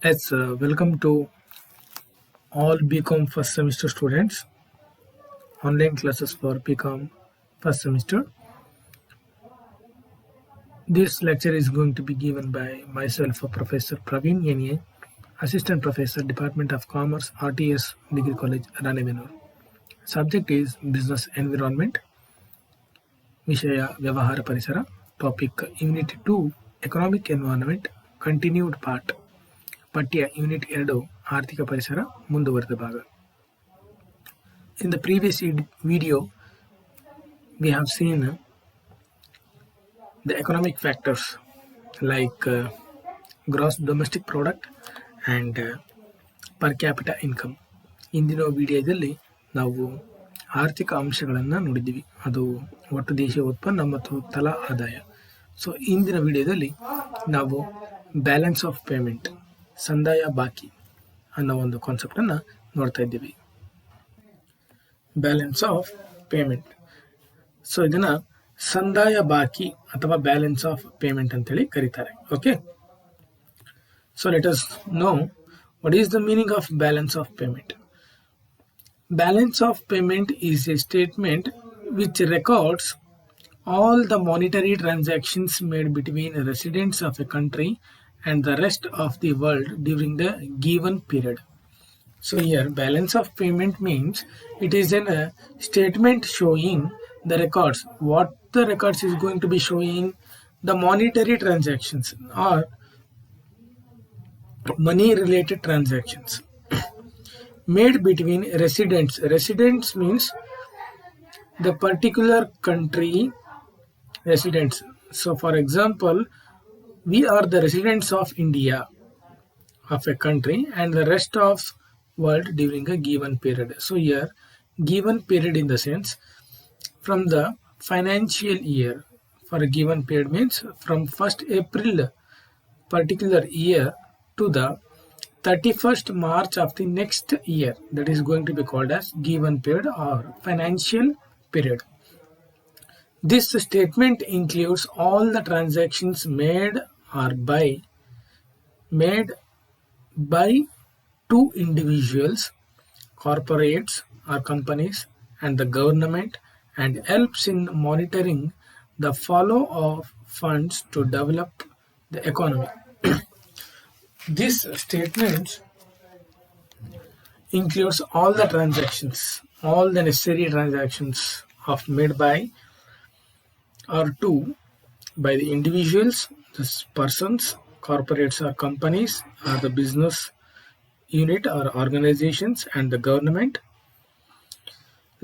Yes, welcome to all BCom first semester students. Online classes for BCom first semester. This lecture is going to be given by myself, Professor Praveen Yeniye, Assistant Professor, Department of Commerce, RTS Degree College, Ranebenur. Subject is Business Environment. ವಿಷಯ ವ್ಯವಹಾರ ಪರಿಸರ. Topic unit 2 economic environment continued part. ಪಠ್ಯ unit 2 ಆರ್ಥಿಕ ಪರಿಸರ ಮುಂದುವರೆದ ಭಾಗ. In the previous video, we have seen the economic factors like gross domestic product and per capita income. ಇಂದಿನ ವಿಡಿಯೋದಲ್ಲಿ ನಾವು ಆರ್ಥಿಕ ಅಂಶಗಳನ್ನು ನೋಡಿದ್ದೀವಿ. ಅದು ಒಟ್ಟು ದೇಶೀಯ ಉತ್ಪನ್ನ ಮತ್ತು ತಲಾ ಆದಾಯ. ಸೊ ಇಂದಿನ ವಿಡಿಯೋದಲ್ಲಿ ನಾವು ಬ್ಯಾಲೆನ್ಸ್ ಆಫ್ ಪೇಮೆಂಟ್, ಸಂದಾಯ ಬಾಕಿ ಅನ್ನೋ ಒಂದು ಕಾನ್ಸೆಪ್ಟನ್ನು ನೋಡ್ತಾ ಇದ್ದೀವಿ. Balance of payment. ಸೊ ಇದನ್ನ ಸಂದಾಯ ಬಾಕಿ ಅಥವಾ ಬ್ಯಾಲೆನ್ಸ್ ಆಫ್ ಪೇಮೆಂಟ್ ಅಂತೇಳಿ ಕರೀತಾರೆ. Okay, so let us know what is the meaning of balance of payment. Balance of payment is a statement which records all the monetary transactions made between residents of a country and the rest of the world during the given period. So here balance of payment means it is a statement showing the records. What the records is going to be showing? The monetary transactions or money related transactions made between residents. Residents means the particular country residents. So for example, we are the residents of India, of a country, and the rest of world during a given period. So here given period in the sense from the financial year. For a given period means from 1st April particular year to the 31st March of the next year. That is going to be called as given period or financial period. This statement includes all the transactions made by two individuals, corporates or companies, and the government, and helps in monitoring the flow of funds to develop the economy. This statement includes all the transactions, all the necessary transactions of made by or to by the individuals, the persons, corporates or companies, or the business unit or organizations, and the government.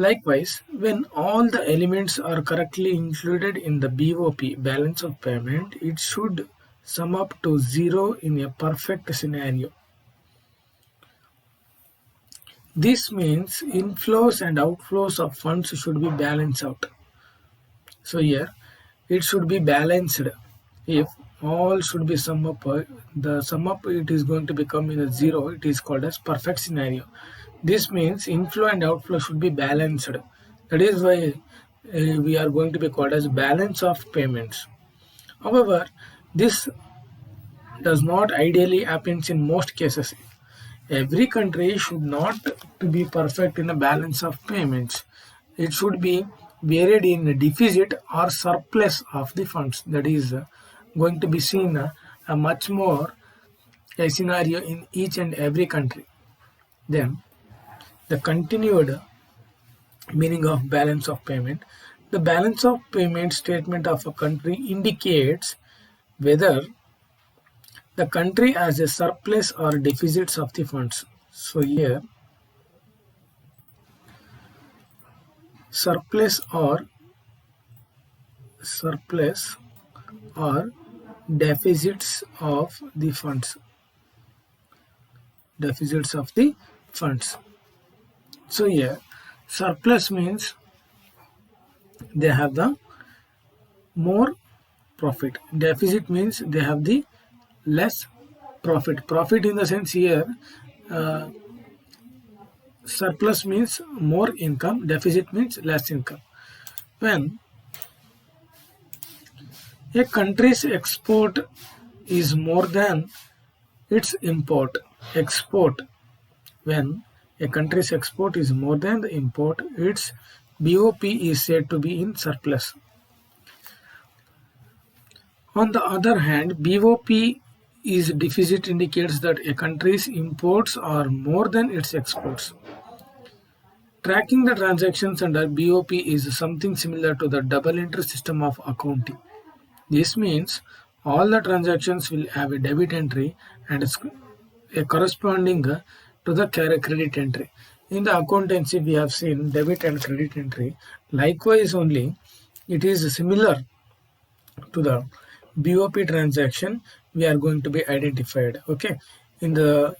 Likewise, when all the elements are correctly included in the BOP, balance of payment, it should sum up to zero in a perfect scenario. This means inflows and outflows of funds should be balanced out. So here it should be balanced. If all should be sum up, the sum up it is going to become in a zero. It is called as perfect scenario. This means inflow and outflow should be balanced. That is why we are going to be called as balance of payments. However, this does not ideally happens in most cases. Every country should not to be perfect in a balance of payments. It should be varied in a deficit or surplus of the funds. That is going to be seen a much more a scenario in each and every country. Then the continued meaning of balance of payment. The balance of payment statement of a country indicates whether the country has a surplus or deficits of the funds. So here surplus or deficits of the funds. Deficits of the funds. So here surplus means they have the more profit. Deficit means they have the less profit. Profit in the sense here surplus means more income, deficit means less income. When a country's export is more than its export. When a country's export is more than the import, its BOP is said to be in surplus. On the other hand, BOP is deficit indicates that a country's imports are more than its exports. Tracking the transactions under BOP is something similar to the double entry system of accounting. This means all the transactions will have a debit entry and a corresponding to the credit entry. In the accountancy, we have seen debit and credit entry. Likewise, only it is similar to the BOP transaction. We are going to be identified, okay, in the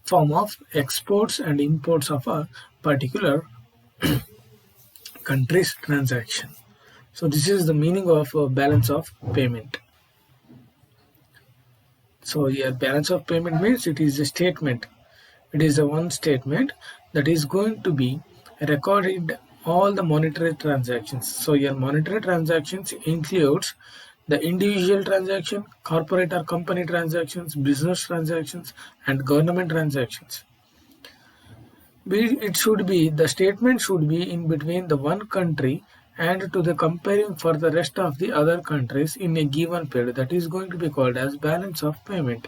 form of exports and imports of a particular country's transaction. So this is the meaning of balance of payment. So here balance of payment means it is a statement. It is a one statement that is going to be recorded all the monetary transactions. So here monetary transactions includes the individual transaction, corporate or company transactions, business transactions, and government transactions. It should be, the statement should be in between the one country and to the comparing for the rest of the other countries in a given period. That is going to be called as balance of payment.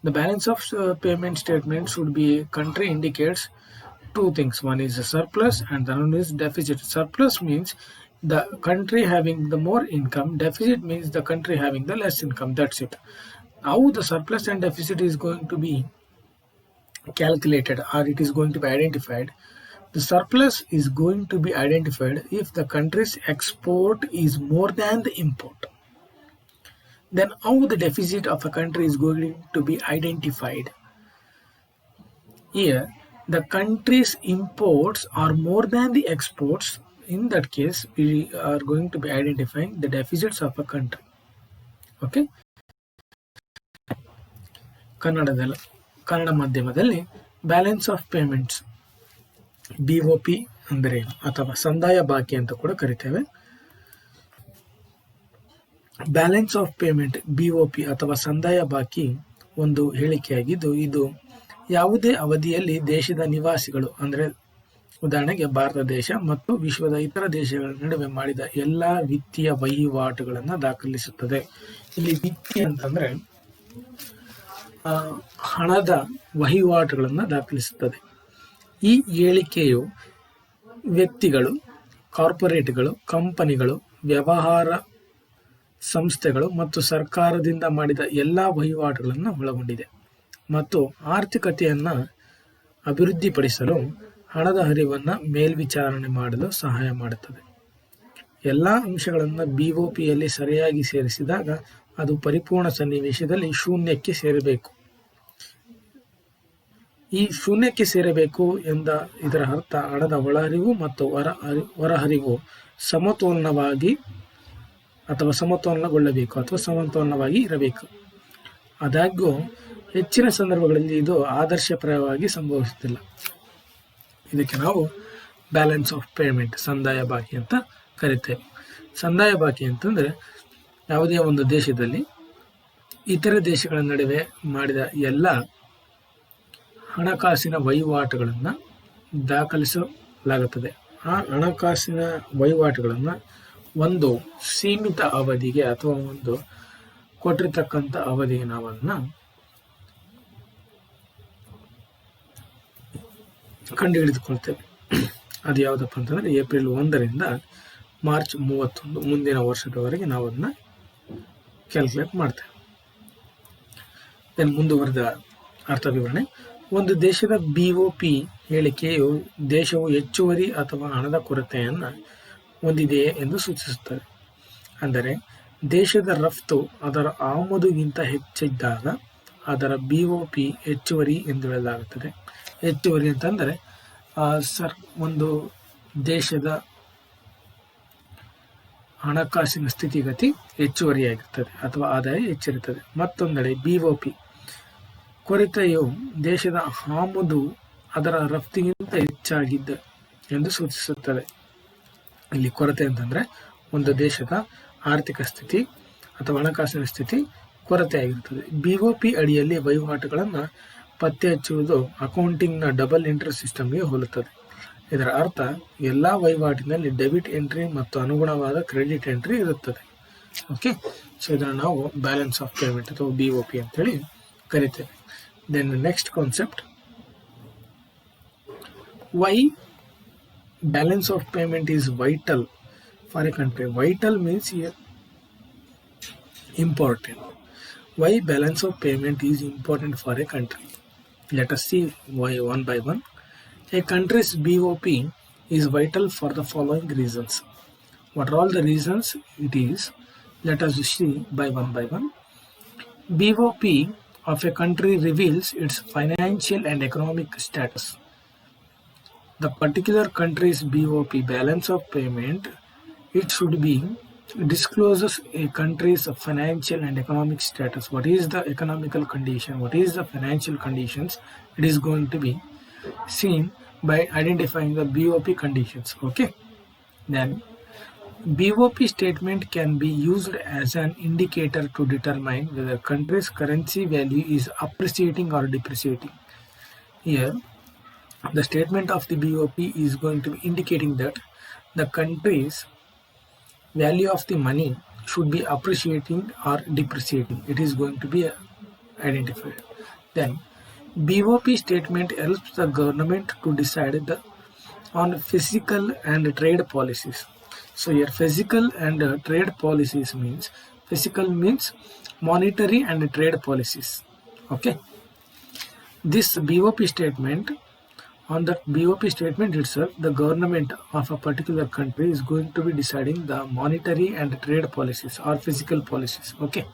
The balance of payment statement should be, country indicates two things. One is a surplus and the other is deficit. Surplus means the country having the more income. Deficit means the country having the less income. That's it. How the surplus and deficit is going to be calculated, or it is going to be identified? The surplus is going to be identified if the country's export is more than the import. Then how the deficit of a country is going to be identified? Here the country's imports are more than the exports. In that case, we are going to be identifying the deficits of a country. Okay. Kannada ಮಾಧ್ಯಮದಲ್ಲಿ balance of payments BOP ಅಂದರೆ ಅಥವಾ ಸಂದಾಯ ಬಾಕಿ ಅಂತ ಕೂಡ ಕರಿತೇವೆ. Balance of payment BOP ಅಥವಾ ಸಂದಾಯ ಬಾಕಿ ಒಂದು ಹೇಳಿಕೆಯಾಗಿದ್ದು, ಇದು ಯಾವುದೇ ಅವಧಿಯಲ್ಲಿ ದೇಶದ ನಿವಾಸಿಗಳು ಅಂದರೆ ಉದಾಹರಣೆಗೆ ಭಾರತ ದೇಶ ಮತ್ತು ವಿಶ್ವದ ಇತರ ದೇಶಗಳ ನಡುವೆ ಮಾಡಿದ ಎಲ್ಲಾ ವಿತ್ತೀಯ ವಹಿವಾಟುಗಳನ್ನು ದಾಖಲಿಸುತ್ತದೆ. ಇಲ್ಲಿ ವಿತ್ತೀಯ ಅಂತಂದ್ರೆ ಹಣದ ವಹಿವಾಟುಗಳನ್ನು ದಾಖಲಿಸುತ್ತದೆ. ಈ ಹೇಳಿಕೆಯು ವ್ಯಕ್ತಿಗಳು, ಕಾರ್ಪೊರೇಟ್ಗಳು, ಕಂಪನಿಗಳು, ವ್ಯವಹಾರ ಸಂಸ್ಥೆಗಳು ಮತ್ತು ಸರ್ಕಾರದಿಂದ ಮಾಡಿದ ಎಲ್ಲಾ ವಹಿವಾಟುಗಳನ್ನು ಒಳಗೊಂಡಿದೆ ಮತ್ತು ಆರ್ಥಿಕತೆಯನ್ನು ಅಭಿವೃದ್ಧಿಪಡಿಸಲು ಹಣದ ಹರಿವನ್ನು ಮೇಲ್ವಿಚಾರಣೆ ಮಾಡಲು ಸಹಾಯ ಮಾಡುತ್ತದೆ. ಎಲ್ಲ ಅಂಶಗಳನ್ನು BOPಯಲ್ಲಿ ಸರಿಯಾಗಿ ಸೇರಿಸಿದಾಗ ಅದು ಪರಿಪೂರ್ಣ ಸನ್ನಿವೇಶದಲ್ಲಿ ಶೂನ್ಯಕ್ಕೆ ಸೇರಬೇಕು. ಈ ಶೂನ್ಯಕ್ಕೆ ಸೇರಬೇಕು ಎಂದ ಇದರ ಅರ್ಥ ಹಣದ ಒಳಹರಿವು ಮತ್ತು ಹೊರಹರಿವು ಸಮತೋಲನವಾಗಿ ಅಥವಾ ಸಮತೋಲನಗೊಳ್ಳಬೇಕು ಅಥವಾ ಸಮತೋಲನವಾಗಿ ಇರಬೇಕು. ಆದಾಗ್ಯೂ ಹೆಚ್ಚಿನ ಸಂದರ್ಭಗಳಲ್ಲಿ ಇದು ಆದರ್ಶಪ್ರಾಯವಾಗಿ ಸಂಭವಿಸುತ್ತಿಲ್ಲ. ಇದಕ್ಕೆ ನಾವು ಬ್ಯಾಲೆನ್ಸ್ ಆಫ್ ಪೇಮೆಂಟ್ ಸಂದಾಯ ಬಾಕಿ ಅಂತ ಕರಿತೇವೆ. ಸಂದಾಯ ಬಾಕಿ ಅಂತಂದರೆ ಯಾವುದೇ ಒಂದು ದೇಶದಲ್ಲಿ ಇತರ ದೇಶಗಳ ನಡುವೆ ಮಾಡಿದ ಎಲ್ಲ ಹಣಕಾಸಿನ ವಹಿವಾಟುಗಳನ್ನು ದಾಖಲಿಸಲಾಗುತ್ತದೆ. ಆ ಹಣಕಾಸಿನ ವಹಿವಾಟುಗಳನ್ನು ಒಂದು ಸೀಮಿತ ಅವಧಿಗೆ ಅಥವಾ ಒಂದು ಕೊಟ್ಟಿರ್ತಕ್ಕಂಥ ಅವಧಿಗೆ ನಾವು ಅದನ್ನು ಕಂಡುಹಿಡಿದುಕೊಳ್ತೇವೆ. ಅದು ಯಾವುದಪ್ಪ ಅಂತಂದರೆ ಏಪ್ರಿಲ್ 1ರಿಂದ ಮಾರ್ಚ್ 31 ಮುಂದಿನ ವರ್ಷದವರೆಗೆ ನಾವು ಅದನ್ನ ಕ್ಯಾಲ್ಕುಲೇಟ್ ಮಾಡ್ತೇವೆ. ಮುಂದುವರೆದ ಅರ್ಥ ವಿವರಣೆ. ಒಂದು ದೇಶದ BOP ಹೇಳಿಕೆಯು ದೇಶವು ಹೆಚ್ಚುವರಿ ಅಥವಾ ಹಣದ ಕೊರತೆಯನ್ನು ಹೊಂದಿದೆಯೇ ಎಂದು ಸೂಚಿಸುತ್ತದೆ. ಅಂದರೆ ದೇಶದ ರಫ್ತು ಅದರ ಆಮದುಗಿಂತ ಹೆಚ್ಚಿದ್ದಾಗ ಅದರ BOP ಹೆಚ್ಚುವರಿ ಎಂದು ಹೇಳಲಾಗುತ್ತದೆ. ಹೆಚ್ಚುವರಿ ಅಂತಂದರೆ ಒಂದು ದೇಶದ ಹಣಕಾಸಿನ ಸ್ಥಿತಿಗತಿ ಹೆಚ್ಚುವರಿಯಾಗಿರುತ್ತದೆ ಅಥವಾ ಆದಾಯ ಹೆಚ್ಚಿರುತ್ತದೆ. ಮತ್ತೊಂದೆಡೆ BOP ಕೊರತೆಯು ದೇಶದ ಆಮದು ಅದರ ರಫ್ತಿಗಿಂತ ಹೆಚ್ಚಾಗಿದ್ದ ಎಂದು ಸೂಚಿಸುತ್ತದೆ. ಇಲ್ಲಿ ಕೊರತೆ ಅಂತಂದರೆ ಒಂದು ದೇಶದ ಆರ್ಥಿಕ ಸ್ಥಿತಿ ಅಥವಾ ಹಣಕಾಸಿನ ಸ್ಥಿತಿ ಕೊರತೆಯಾಗಿರುತ್ತದೆ. BOP ಅಡಿಯಲ್ಲಿ ವಹಿವಾಟುಗಳನ್ನು ಪತ್ತೆ ಹಚ್ಚುವುದು ಅಕೌಂಟಿಂಗ್ನ ಡಬಲ್ ಎಂಟ್ರಿ ಸಿಸ್ಟಮ್ಗೆ ಹೋಲುತ್ತದೆ. ಇದರ ಅರ್ಥ ಎಲ್ಲ ವಹಿವಾಟಿನಲ್ಲಿ ಡೆಬಿಟ್ ಎಂಟ್ರಿ ಮತ್ತು ಅನುಗುಣವಾದ ಕ್ರೆಡಿಟ್ ಎಂಟ್ರಿ ಇರುತ್ತದೆ. ಓಕೆ, ಸೊ ಇದನ್ನು ನಾವು ಬ್ಯಾಲೆನ್ಸ್ ಆಫ್ ಪೇಮೆಂಟ್ ಅಥವಾ BOP ಅಂತೇಳಿ ಕರಿತೇವೆ. Then next concept, why balance of payment is vital for a country. Vital means important. Why balance of payment is important for a country? Let us see why one by one. A country's BOP is vital for the following reasons. What are all the reasons it is? Let us see by one. BOP of a country reveals its financial and economic status. The particular country's BOP, balance of payment, it should be discloses a country's financial and economic status. What is the economical condition? What is the financial conditions? It is going to be seen by identifying the BOP conditions. Okay. Then BOP statement can be used as an indicator to determine whether country's currency value is appreciating or depreciating. Here, the statement of the BOP is going to be indicating that the country's value of the money should be appreciating or depreciating. It is going to be identified. Then BOP statement helps the government to decide on physical and trade policies. So here physical and trade policies means, physical means monetary and trade policies. Okay, this BOP statement, on that BOP statement itself, the government of a particular country is going to be deciding the monetary and trade policies or physical policies. Okay,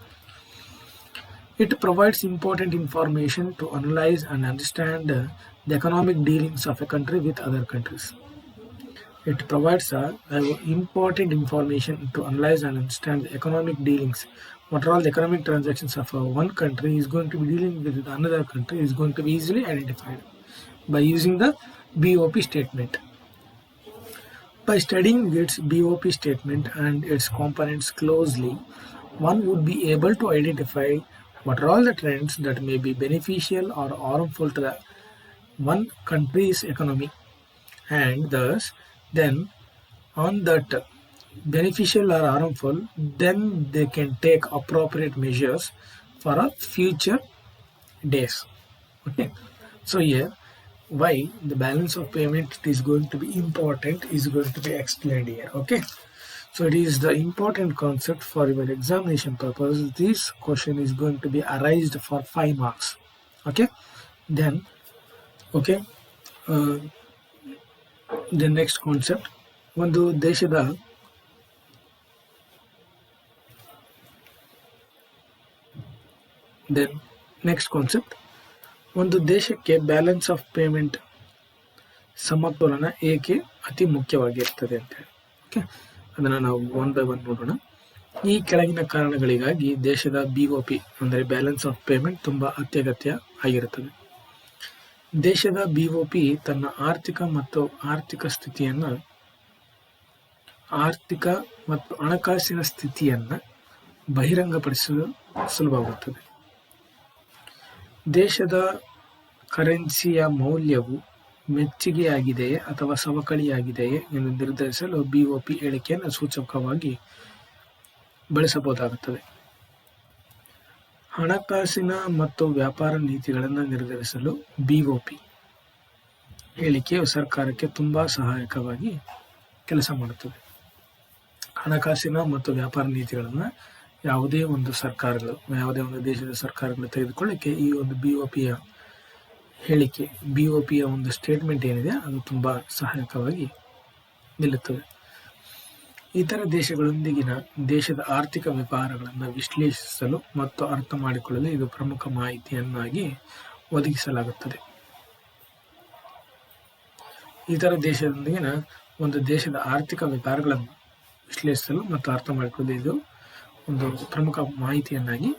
it provides important information to analyze and understand the economic dealings of a country with other countries. It provides important information to analyze and understand the economic dealings. What are all the economic transactions of one country is going to be dealing with another country is going to be easily identified by using the BOP statement. By studying its BOP statement and its components closely, one would be able to identify what are all the trends that may be beneficial or harmful to the one country's economy, and thus then on that beneficial or harmful, then they can take appropriate measures for a future days. Okay, so here why the balance of payment is going to be important is going to be explained here. Okay, so it is the important concept for your examination purpose. This question is going to be arised for 5 marks. Okay, then okay, the next concept, ಒಂದು ದೇಶದ then next concept, ಒಂದು ದೇಶಕ್ಕೆ balance of payment ಸಮತೋಲನ ಏಕೆ ಅತಿ ಮುಖ್ಯವಾಗಿರ್ತದೆ ಅಂತೇಳಿ. Okay, ಅದನ್ನು ನಾವು ಒನ್ ಬೈ ಒನ್ ನೋಡೋಣ. ಈ ಕೆಳಗಿನ ಕಾರಣಗಳಿಗಾಗಿ ದೇಶದ BOP ಅಂದರೆ ಬ್ಯಾಲೆನ್ಸ್ ಆಫ್ ಪೇಮೆಂಟ್ ತುಂಬ ಅತ್ಯಗತ್ಯ ಆಗಿರುತ್ತದೆ. ದೇಶದ BOP ತನ್ನ ಆರ್ಥಿಕ ಮತ್ತು ಹಣಕಾಸಿನ ಸ್ಥಿತಿಯನ್ನು ಬಹಿರಂಗಪಡಿಸಲು ಸುಲಭವಾಗುತ್ತದೆ. ದೇಶದ ಕರೆನ್ಸಿಯ ಮೌಲ್ಯವು ಮೆಚ್ಚುಗೆಯಾಗಿದೆಯೇ ಅಥವಾ ಸವಕಳಿಯಾಗಿದೆಯೇ ಎಂದು ನಿರ್ಧರಿಸಲು BOP ಹೇಳಿಕೆಯನ್ನು ಸೂಚಕವಾಗಿ ಬಳಸಬಹುದಾಗುತ್ತದೆ. ಹಣಕಾಸಿನ ಮತ್ತು ವ್ಯಾಪಾರ ನೀತಿಗಳನ್ನು ನಿರ್ಧರಿಸಲು BOP ಹೇಳಿಕೆಯು ಸರ್ಕಾರಕ್ಕೆ ತುಂಬಾ ಸಹಾಯಕವಾಗಿ ಕೆಲಸ ಮಾಡುತ್ತದೆ. ಹಣಕಾಸಿನ ಮತ್ತು ವ್ಯಾಪಾರ ನೀತಿಗಳನ್ನು ಯಾವುದೇ ಒಂದು ಸರ್ಕಾರಗಳು, ಯಾವುದೇ ಒಂದು ದೇಶದ ಸರ್ಕಾರಗಳು ತೆಗೆದುಕೊಳ್ಳಿಕ್ಕೆ ಈ ಒಂದು BOPಯ ಹೇಳಿಕೆ, BOPಯ ಒಂದು ಸ್ಟೇಟ್ಮೆಂಟ್ ಏನಿದೆ ಅದು ತುಂಬ ಸಹಾಯಕವಾಗಿ ನಿಲ್ಲುತ್ತದೆ. ಇತರ ದೇಶಗಳೊಂದಿಗಿನ ದೇಶದ ಆರ್ಥಿಕ ವ್ಯವಹಾರಗಳನ್ನು ವಿಶ್ಲೇಷಿಸಲು ಮತ್ತು ಅರ್ಥ ಮಾಡಿಕೊಳ್ಳಲು ಇದು ಪ್ರಮುಖ ಮಾಹಿತಿಯನ್ನಾಗಿ ಒದಗಿಸಲಾಗುತ್ತದೆ. ಇತರ ದೇಶದೊಂದಿಗಿನ ಒಂದು ದೇಶದ ಆರ್ಥಿಕ ವ್ಯವಹಾರಗಳನ್ನು ವಿಶ್ಲೇಷಿಸಲು ಮತ್ತು ಅರ್ಥ ಮಾಡಿಕೊಳ್ಳಲು ಇದು ಒಂದು ಪ್ರಮುಖ ಮಾಹಿತಿಯನ್ನಾಗಿ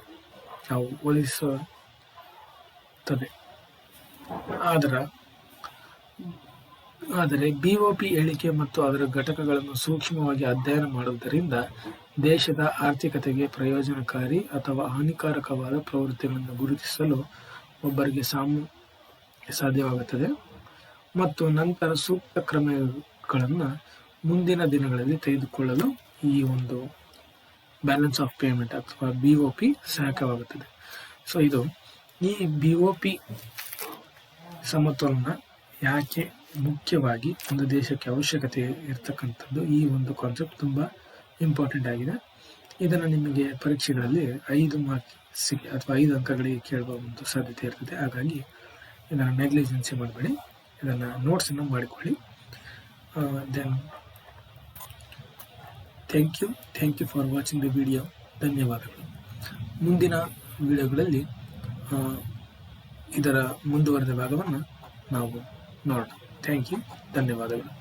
ನಾವು ಒದಗಿಸುತ್ತದೆ. ಆದರೆ BOP ಹೇಳಿಕೆ ಮತ್ತು ಅದರ ಘಟಕಗಳನ್ನು ಸೂಕ್ಷ್ಮವಾಗಿ ಅಧ್ಯಯನ ಮಾಡುವುದರಿಂದ ದೇಶದ ಆರ್ಥಿಕತೆಗೆ ಪ್ರಯೋಜನಕಾರಿ ಅಥವಾ ಹಾನಿಕಾರಕವಾದ ಪ್ರವೃತ್ತಿಗಳನ್ನು ಗುರುತಿಸಲು ಒಬ್ಬರಿಗೆ ಸಾಧ್ಯವಾಗುತ್ತದೆ ಮತ್ತು ನಂತರ ಸೂಕ್ತ ಕ್ರಮಗಳನ್ನು ಮುಂದಿನ ದಿನಗಳಲ್ಲಿ ತೆಗೆದುಕೊಳ್ಳಲು ಈ ಒಂದು ಬ್ಯಾಲೆನ್ಸ್ ಆಫ್ ಪೇಮೆಂಟ್ ಅಥವಾ BOP ಸಹಾಯಕವಾಗುತ್ತದೆ. ಸೊ ಇದು ಈ BOP ಸಮತೋಲನ ಯಾಕೆ ಮುಖ್ಯವಾಗಿ ಒಂದು ದೇಶಕ್ಕೆ ಅವಶ್ಯಕತೆ ಇರತಕ್ಕಂಥದ್ದು, ಈ ಒಂದು ಕಾನ್ಸೆಪ್ಟ್ ತುಂಬ ಇಂಪಾರ್ಟೆಂಟ್ ಆಗಿದೆ. ಇದನ್ನು ನಿಮಗೆ ಪರೀಕ್ಷೆಗಳಲ್ಲಿ 5 ಮಾರ್ಕ್ಸಿಗೆ ಅಥವಾ 5 ಅಂಕಗಳಿಗೆ ಕೇಳುವ ಒಂದು ಸಾಧ್ಯತೆ ಇರ್ತದೆ. ಹಾಗಾಗಿ ಇದನ್ನು ನೆಗ್ಲಿಜೆನ್ಸಿ ಮಾಡಬೇಡಿ, ಇದನ್ನು ನೋಟ್ಸನ್ನು ಮಾಡಿಕೊಳ್ಳಿ. Then thank you for watching the video. ಧನ್ಯವಾದಗಳು. ಮುಂದಿನ ವಿಡಿಯೋಗಳಲ್ಲಿ ಇದರ ಮುಂದುವರೆದ ಭಾಗವನ್ನು ನಾವು ನೋಡೋಣ. Thank you. ಧನ್ಯವಾದಗಳು.